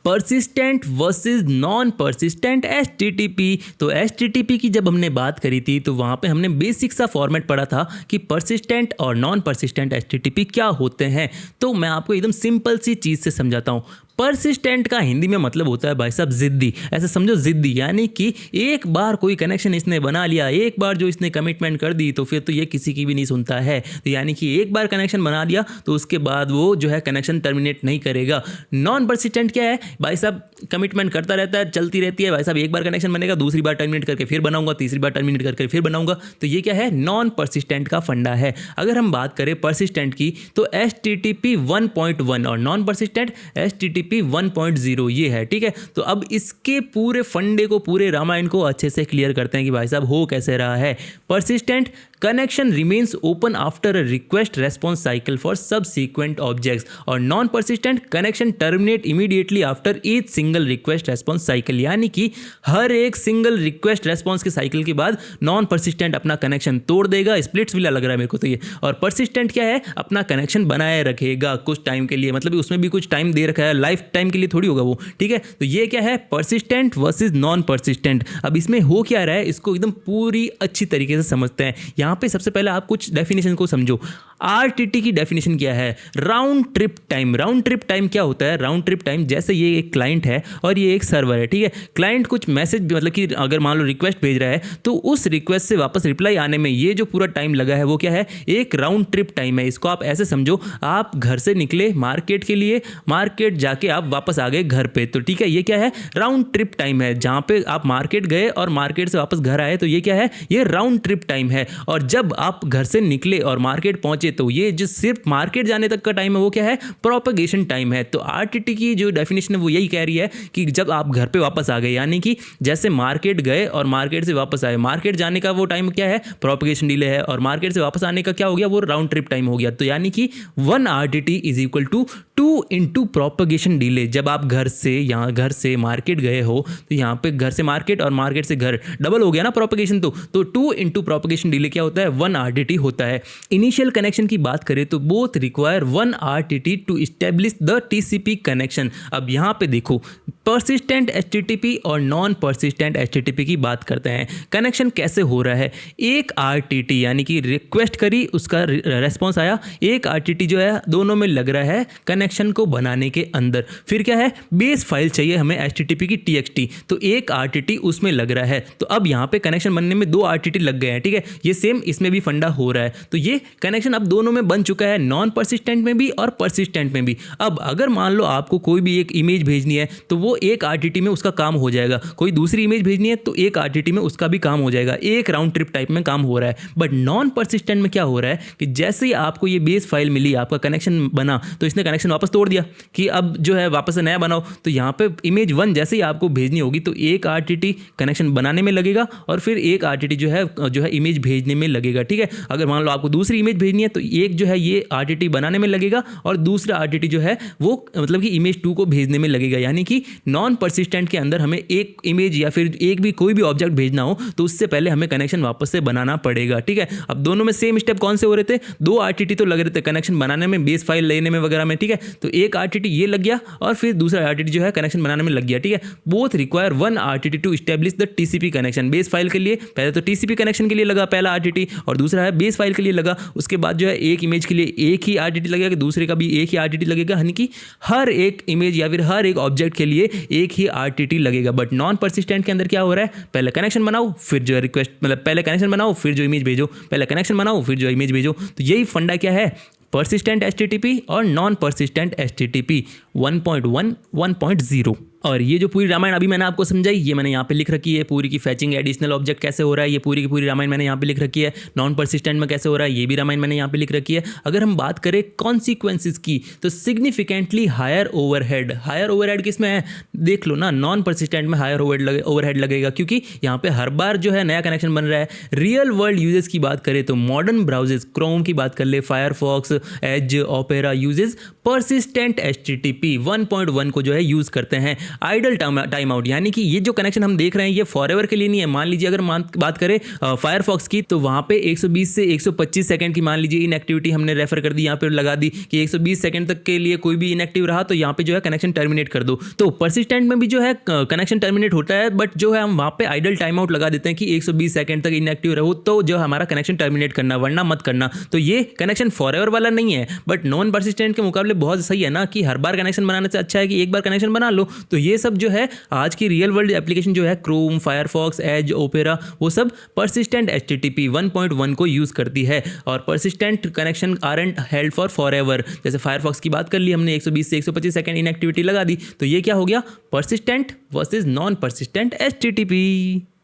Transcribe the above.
Persistent versus non persistent HTTP. तो HTTP की जब हमने बात करी थी तो वहाँ पे हमने बेसिक सा फॉर्मेट पढ़ा था कि परसिस्टेंट और नॉन परसिस्टेंट एचटीटीपी क्या होते हैं। तो मैं आपको एकदम सिंपल सी चीज़ से समझाता हूँ। परसिस्टेंट का हिंदी में मतलब होता है भाई साहब जिद्दी। ऐसे समझो जिद्दी, यानी कि एक बार कोई कनेक्शन इसने बना लिया, एक बार जो इसने कमिटमेंट कर दी तो फिर तो ये किसी की भी नहीं सुनता है। तो यानी कि एक बार कनेक्शन बना दिया तो उसके बाद वो जो है कनेक्शन टर्मिनेट नहीं करेगा। नॉन परसिस्टेंट क्या है भाई साहब, कमिटमेंट करता रहता है, चलती रहती है भाई साहब। एक बार कनेक्शन बनेगा, दूसरी बार टर्मिनेट करके फिर बनाऊंगा, तीसरी बार टर्मिनेट करके फिर बनाऊंगा। तो ये क्या है, नॉन परसिस्टेंट का फंडा है। अगर हम बात करें परसिस्टेंट की तो एचटीटीपी 1.1 और नॉन परसिस्टेंट एचटीटीपी 1.0 ये है, ठीक है। तो अब इसके पूरे फंडे को, पूरे रामायण को अच्छे से क्लियर करते हैं कि भाई साहब हो कैसे रहा है। Persistent connection remains open after a request response cycle for subsequent objects, और non persistent connection terminate immediately after each single request response cycle. यानी कि हर एक सिंगल रिक्वेस्ट रेस्पॉन्स के साइकिल के बाद नॉन परसिस्टेंट अपना कनेक्शन तोड़ देगा। स्प्लिट्स विला लग रहा है मेरे को तो ये। और परसिस्टेंट क्या है, अपना कनेक्शन बनाए रखेगा कुछ टाइम के लिए, मतलब उसमें भी कुछ टाइम दे रखा है, लाइफ टाइम के लिए थोड़ी होगा वो, ठीक है। तो ये क्या है, परसिस्टेंट वर्सेस नॉन परसिस्टेंट। अब इसमें हो क्या रहा है इसको एकदम पूरी अच्छी तरीके से समझते हैं। यहाँ पे सबसे पहले आप कुछ डेफिनेशन को समझो। आरटीटी की डेफिनेशन क्या है, round trip time. Round trip time क्या होता है, राउंड ट्रिप टाइम जैसे ये एक क्लाइंट है और ये एक सर्वर है, ठीक है। क्लाइंट कुछ मैसेज, मतलब कि अगर मान लो रिक्वेस्ट भेज रहा है तो उस रिक्वेस्ट से वापस रिप्लाई आने में ये जो पूरा टाइम लगा है वो क्या है, एक राउंड ट्रिप टाइम है। इसको आप ऐसे समझो, आप घर से निकले मार्केट के लिए, मार्केट जाके आप वापस आ गए घर पे, तो ठीक है, ये क्या है, राउंड ट्रिप टाइम है। जहाँ पे आप मार्केट गए और मार्केट से वापस घर आए तो ये क्या है, ये राउंड ट्रिप टाइम है। और जब आप घर से निकले और मार्केट पहुंचे तो ये जो सिर्फ मार्केट जाने तक का टाइम है वो क्या है, प्रोपगेशन टाइम है। तो आरटीटी की जो डेफिनेशन है वो यही कह रही है कि जब आप घर पे वापस आ गए, यानी कि जैसे मार्केट गए और मार्केट से वापस आए, मार्केट जाने का वो टाइम क्या है, प्रोपगेशन डिले है, और मार्केट से वापस आने का क्या हो गया, वो राउंड ट्रिप टाइम हो गया। तो यानी कि 1 RTT is equal to 2 into propagation delay. जब आप घर से मार्केट गए हो तो यहाँ पे घर से मार्केट और मार्केट से घर डबल हो गया ना प्रोपगेशन, तो 2 इंटू प्रोपगेशन डिले क्या होता है, 1 आरटीटी होता है। इनिशियल कनेक्शन की बात करें तो both require 1 RTT to establish the TCP connection. अब यहाँ पे देखो, परसिस्टेंट एचटीटीपी और नॉन परसिस्टेंट एचटीटीपी की बात करते हैं। कनेक्शन कैसे हो रहा है, एक आरटीटी यानी कि रिक्वेस्ट करी, उसका रेस्पॉन्स आया, एक आरटीटी जो है दोनों में लग रहा है कनेक्शन को बनाने के अंदर। फिर क्या है, बेस फाइल चाहिए हमें एचटीटीपी की टीएक्सटी, तो एक आरटीटी उसमें लग रहा है। तो अब यहाँ पे कनेक्शन बनने में 2 आरटीटी लग गए हैं, ठीक है। ये सेम इसमें भी फंडा हो रहा है। तो ये कनेक्शन अब दोनों में बन चुका है, नॉन परसिस्टेंट में भी और परसिस्टेंट में भी। अब अगर मान लो आपको कोई भी एक इमेज भेजनी है तो वो एक आरटीटी में उसका काम हो जाएगा, कोई दूसरी इमेज भेजनी है तो एक आरटीटी में उसका भी काम हो जाएगा, एक राउंड ट्रिप टाइप में काम हो रहा है। बट नॉन परसिस्टेंट में क्या हो रहा है कि जैसे ही आपको ये बेस फाइल मिली, आपका कनेक्शन बना, तो इसने कनेक्शन वापस तोड़ दिया कि अब जो है वापस से नया बनाओ। तो यहाँ पे इमेज 1 जैसे ही आपको भेजनी होगी तो एक आरटीटी कनेक्शन बनाने में लगेगा और फिर एक आरटीटी जो है इमेज भेजने में लगेगा, ठीक है। अगर मान लो आपको दूसरी इमेज भेजनी है तो एक जो है ये आरटीटी बनाने में लगेगा और दूसरा आरटीटी जो है वो मतलब कि इमेज 2 को भेजने में लगेगा। यानी कि नॉन परसिस्टेंट के अंदर हमें एक इमेज या फिर एक भी कोई भी ऑब्जेक्ट भेजना हो तो उससे पहले हमें कनेक्शन वापस से बनाना पड़ेगा, ठीक है। अब दोनों में सेम स्टेप कौन से हो रहे थे, 2 आरटीटी तो लग रहे थे कनेक्शन बनाने में, बेस फाइल लेने में वगैरह में, ठीक है। तो एक आरटीटी ये लग गया और फिर दूसरा आरटीटी जो है कनेक्शन बनाने में लग गया, ठीक है। Both require 1 RTT to establish the TCP connection. Base file के लिए पहले तो टीसीपी कनेक्शन के लिए लगा पहला आरटीटी और दूसरा है बेस फाइल के लिए लगा। उसके बाद जो है एक इमेज के लिए एक ही आरटीटी लगेगा, दूसरे का भी एक ही आरटीटी लगेगा, यानी कि हर एक इमेज या फिर हर एक ऑब्जेक्ट के लिए एक ही आरटीटी लगेगा। बट नॉन परसिस्टेंट के अंदर क्या हो रहा है, पहले कनेक्शन बनाओ फिर जो रिक्वेस्ट, मतलब पहले कनेक्शन बनाओ फिर जो इमेज भेजो, पहले कनेक्शन बनाओ फिर जो इमेज भेजो। तो यही फंडा क्या है, परसिस्टेंट एचटीटीपी और नॉन परसिस्टेंट एचटीटीपी 1.1 1.0। और ये जो पूरी रामायण अभी मैंने आपको समझाई, ये मैंने यहाँ पे लिख रखी है। पूरी की फैचिंग एडिशनल ऑब्जेक्ट कैसे हो रहा है, ये पूरी की पूरी रामायण मैंने यहाँ पे लिख रखी है। नॉन परसिस्टेंट में कैसे हो रहा है, ये भी रामायण मैंने यहाँ पे लिख रखी है। अगर हम बात करें कॉन्सिक्वेंसेस की तो significantly higher overhead. Higher overhead किस में है, देख लो ना, नॉन परसिस्टेंट में हायर ओवरहेड लगेगा क्योंकि यहाँ पे हर बार जो है नया कनेक्शन बन रहा है। रियल वर्ल्ड यूजेस की बात करें तो मॉडर्न ब्राउजर्स, क्रोम की बात कर ले, Firefox, Edge, Opera uses persistent HTTP 1.1 को जो है यूज करते हैं। आइडल टाइम आउट, यानी कि ये जो कनेक्शन हम देख रहे हैं ये फॉरएवर के लिए नहीं है। मान लीजिए अगर बात करें फायरफॉक्स की, तो वहाँ पे 120 से 125 सेकंड की मान लीजिए इनएक्टिविटी हमने रेफर कर दी, यहाँ पे लगा दी कि 120 सेकंड तक के लिए कोई भी इनएक्टिव रहा तो यहाँ पे जो है कनेक्शन टर्मिनेट कर दो। तो परसिस्टेंट में भी जो है कनेक्शन टर्मिनेट होता है, बट जो है हम वहाँ पे आइडल टाइम आउट लगा देते हैं कि 120 सेकंड तक इनएक्टिव रहो तो जो हमारा कनेक्शन टर्मिनेट करना, वरना मत करना। तो ये कनेक्शन फॉरएवर वाला नहीं है, बट नॉन परसिस्टेंट के मुकाबले बहुत सही है ना, कि हर बार कनेक्शन बनाने से अच्छा है कि एक बार कनेक्शन बना लो। तो ये सब जो है आज की रियल वर्ल्ड एप्लीकेशन जो है क्रोम, फायरफॉक्स, एज, ओपेरा, वो सब परसिस्टेंट HTTP 1.1 को यूज करती है। और persistent connection aren't held for forever. जैसे फायरफॉक्स की बात कर ली हमने, 120 से 125 सेकंड इनएक्टिविटी लगा दी, तो ये क्या हो गया, persistent versus non persistent HTTP।